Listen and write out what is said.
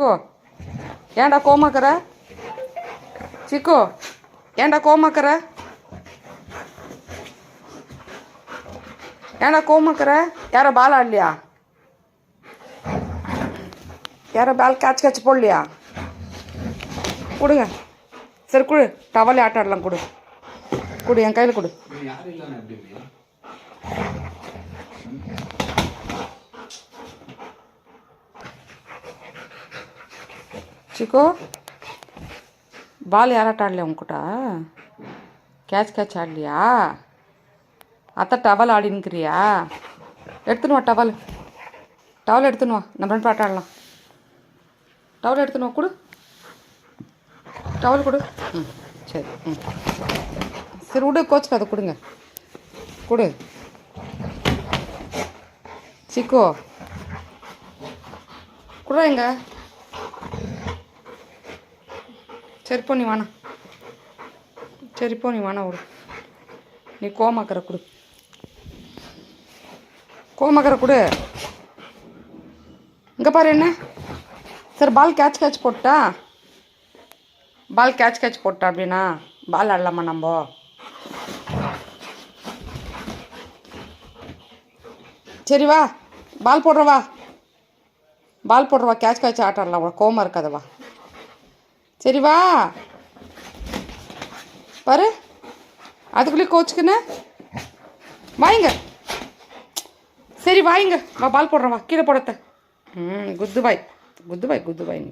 சிக்கு ஏன்டா கோமாக்கிற? சிக்கு ஏன்டா கோமாக்கிற? ஏன்டா கோமாக்கிற? யாரோ பால் ஆடலையா? யாரோ பால் கேட்ச் போடலையா? கொடுங்க. சரி கொடு, டவலே ஆட்ட ஆடலாம். கொடு கொடு, என் கையில் கொடு. சிக்கோ பால் யாராட்ட ஆடலையா உங்ககிட்ட? கேட்ச் ஆடலையா? அத்தை டவல் ஆடினுக்கிறியா? எடுத்துன்னு வா டவல் எடுத்துன்னு வா. நம்ம ரெண்டு ஆட்ட ஆடலாம். டவல் எடுத்துன்னு வா. கொடு, டவல் கொடு. ம் சரி. சரி விடு, கோச்சுக்கு அதை கொடுங்க. கொடு சிக்கோ, குடுறா எங்க. சரிப்போ நீ வேணாம். சரிப்போ நீ வேணாம் விடு. நீ கோமாக்கிற கொடு. கோமாக்கிற கொடு. இங்கே பாரு என்ன. சரி பால் கேட்ச் போட்டா? பால் கேட்ச் போட்டா அப்படின்னா பால் ஆடலாமா நம்ம? சரி வா, பால் போடுறவா. பால் போடுறவா, கேட்ச் ஆட்ட ஆடலாம். கோமா இருக்காதவா. சரி வா பாரு, அதுக்குள்ளே கோச்சுக்குன்னு வாங்க. சரி வாங்க, வா பால் போடுறேன். வா கீழே போடத்த. குத்து பாய் நீ.